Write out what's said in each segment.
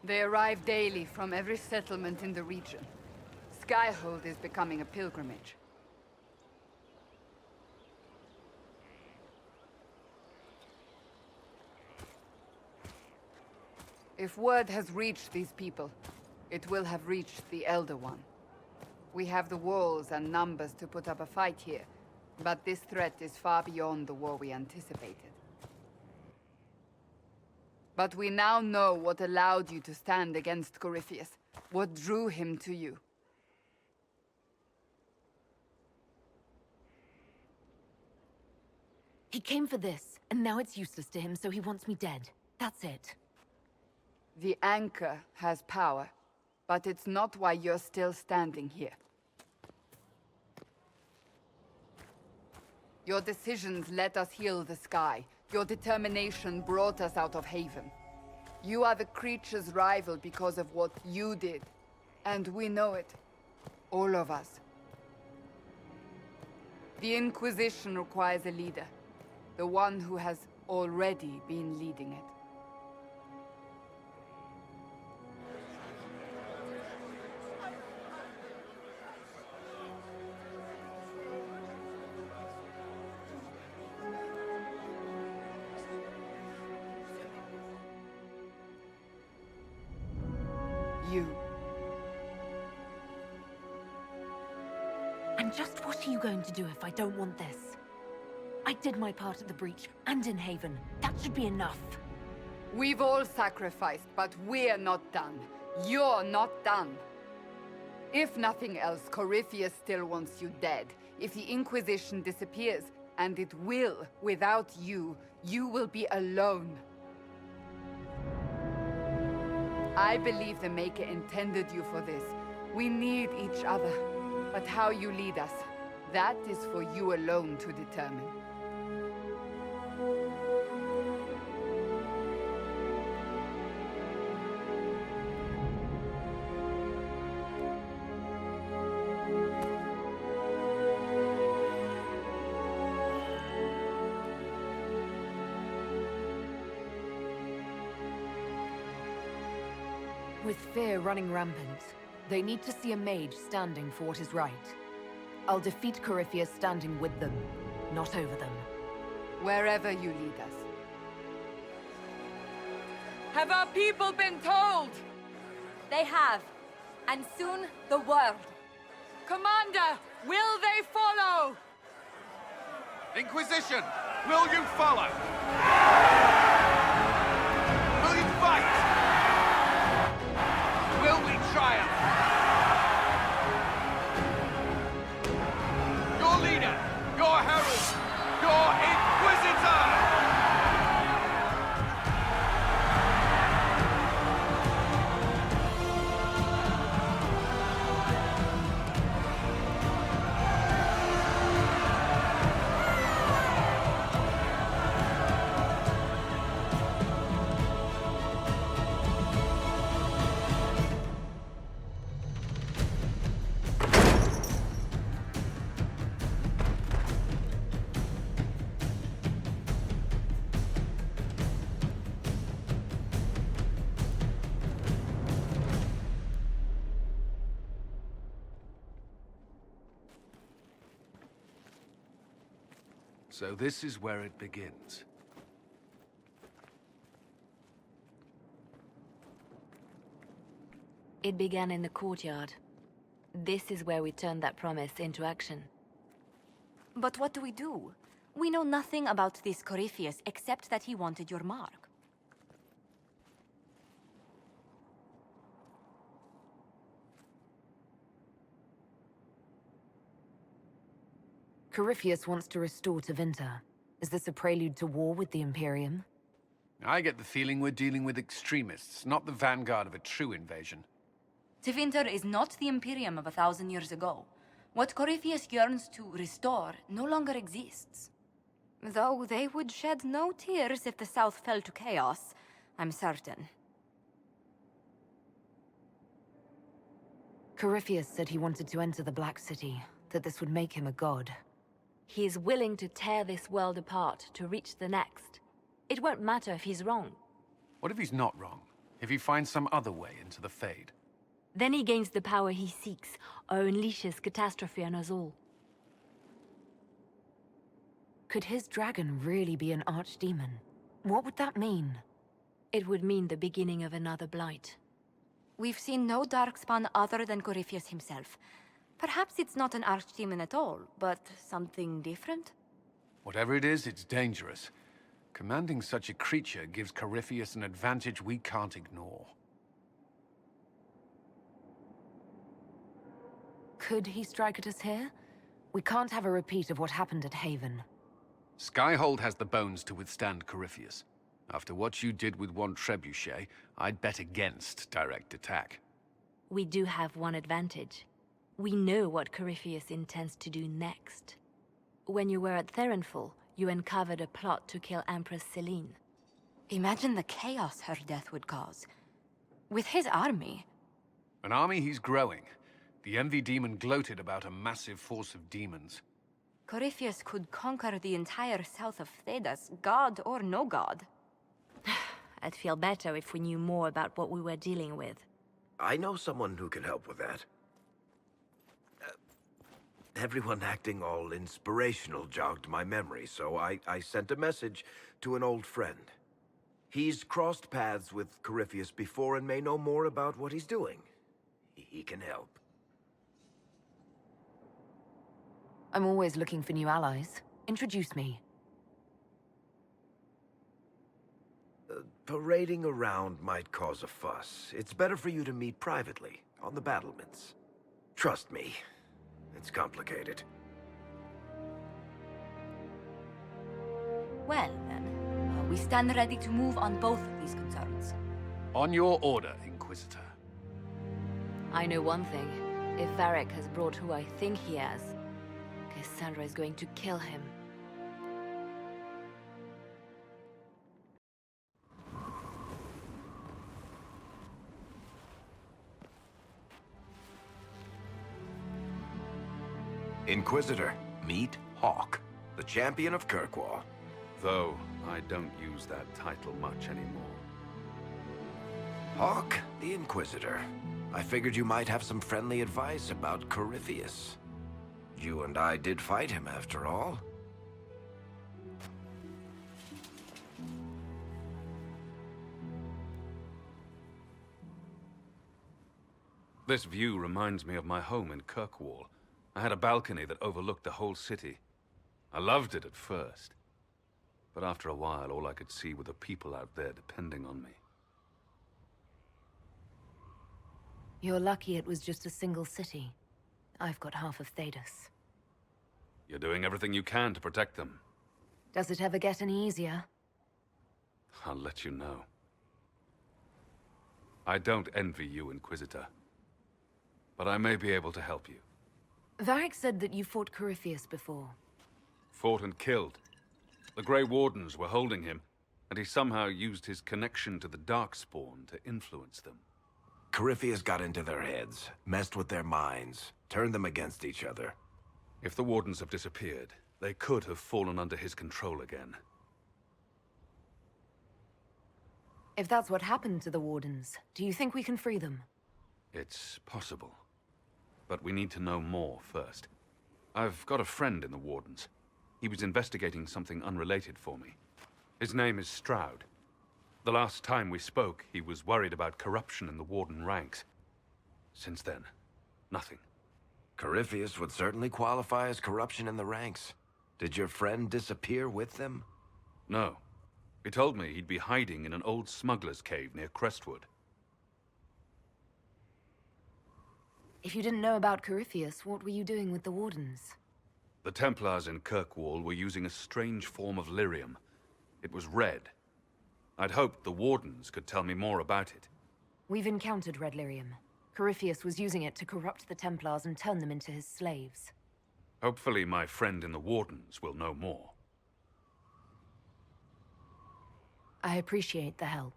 They arrive daily from every settlement in the region. Skyhold is becoming a pilgrimage. If word has reached these people, it will have reached the Elder One. We have the walls and numbers to put up a fight here, but this threat is far beyond the war we anticipated. But we now know what allowed you to stand against Corypheus, what drew him to you. He came for this, and now it's useless to him, so he wants me dead. That's it. The Anchor has power, but it's not why you're still standing here. Your decisions let us heal the sky. Your determination brought us out of Haven. You are the creature's rival because of what you did. And we know it. All of us. The Inquisition requires a leader. The one who has already been leading it. You. And just what are you going to do if I don't want this? I did my part at the breach, and in Haven. That should be enough. We've all sacrificed, but we're not done. You're not done. If nothing else, Corypheus still wants you dead. If the Inquisition disappears, and it will, without you, you will be alone. I believe the Maker intended you for this. We need each other. But how you lead us, that is for you alone to determine. With fear running rampant, they need to see a mage standing for what is right. I'll defeat Corypheus standing with them, not over them. Wherever you lead us. Have our people been told? They have. And soon, the world. Commander, will they follow? Inquisition, will you follow? Will you fight? Will we triumph? Your leader, your herald, your Inquisitor! So this is where it begins. It began in the courtyard. This is where we turned that promise into action. But what do? We know nothing about this Corypheus except that he wanted your mark. Corypheus wants to restore Tevinter. Is this a prelude to war with the Imperium? I get the feeling we're dealing with extremists, not the vanguard of a true invasion. Tevinter is not the Imperium of 1,000 years ago. What Corypheus yearns to restore no longer exists. Though they would shed no tears if the South fell to chaos, I'm certain. Corypheus said he wanted to enter the Black City, that this would make him a god. He is willing to tear this world apart to reach the next. It won't matter if he's wrong. What if he's not wrong? if he finds some other way into the Fade. Then he gains the power he seeks, or unleashes catastrophe on us all. Could his dragon really be an archdemon? What would that mean? It would mean the beginning of another blight. We've seen no darkspawn other than Corypheus himself. Perhaps it's not an archdemon at all, but something different? Whatever it is, it's dangerous. Commanding such a creature gives Corypheus an advantage we can't ignore. Could he strike at us here? We can't have a repeat of what happened at Haven. Skyhold has the bones to withstand Corypheus. After what you did with one trebuchet, I'd bet against direct attack. We do have one advantage. We know what Corypheus intends to do next. When you were at Therenfall, you uncovered a plot to kill Empress Selene. Imagine the chaos her death would cause. With his army. An army he's growing. The Envy Demon gloated about a massive force of demons. Corypheus could conquer the entire south of Thedas, god or no god. I'd feel better if we knew more about what we were dealing with. I know someone who can help with that. Everyone acting all inspirational jogged my memory, so I sent a message to an old friend. He's crossed paths with Corypheus before and may know more about what he's doing. He can help. I'm always looking for new allies. Introduce me. Parading around might cause a fuss. It's better for you to meet privately, on the battlements. Trust me, it's complicated. Well, then, we stand ready to move on both of these concerns. On your order, Inquisitor. I know one thing. If Varric has brought who I think he has, Cassandra is going to kill him. Inquisitor, meet Hawk, the champion of Kirkwall. Though I don't use that title much anymore. Hawk, the Inquisitor. I figured you might have some friendly advice about Corypheus. You and I did fight him, after all. This view reminds me of my home in Kirkwall. I had a balcony that overlooked the whole city. I loved it at first. But after a while, all I could see were the people out there depending on me. You're lucky it was just a single city. I've got half of Thedas. You're doing everything you can to protect them. Does it ever get any easier? I'll let you know. I don't envy you, Inquisitor. But I may be able to help you. Varric said that you fought Corypheus before. Fought and killed. The Grey Wardens were holding him, and he somehow used his connection to the Darkspawn to influence them. Corypheus got into their heads, messed with their minds, turned them against each other. If the Wardens have disappeared, they could have fallen under his control again. If that's what happened to the Wardens, do you think we can free them? It's possible. But we need to know more first. I've got a friend in the Wardens. He was investigating something unrelated for me. His name is Stroud. The last time we spoke, he was worried about corruption in the Warden ranks. Since then, nothing. Corypheus would certainly qualify as corruption in the ranks. Did your friend disappear with them? No. He told me he'd be hiding in an old smuggler's cave near Crestwood. If you didn't know about Corypheus, what were you doing with the Wardens? The Templars in Kirkwall were using a strange form of lyrium. It was red. I'd hoped the Wardens could tell me more about it. We've encountered red lyrium. Corypheus was using it to corrupt the Templars and turn them into his slaves. Hopefully my friend in the Wardens will know more. I appreciate the help.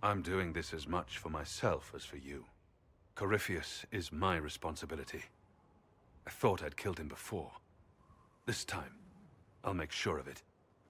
I'm doing this as much for myself as for you. Corypheus is my responsibility. I thought I'd killed him before. This time, I'll make sure of it.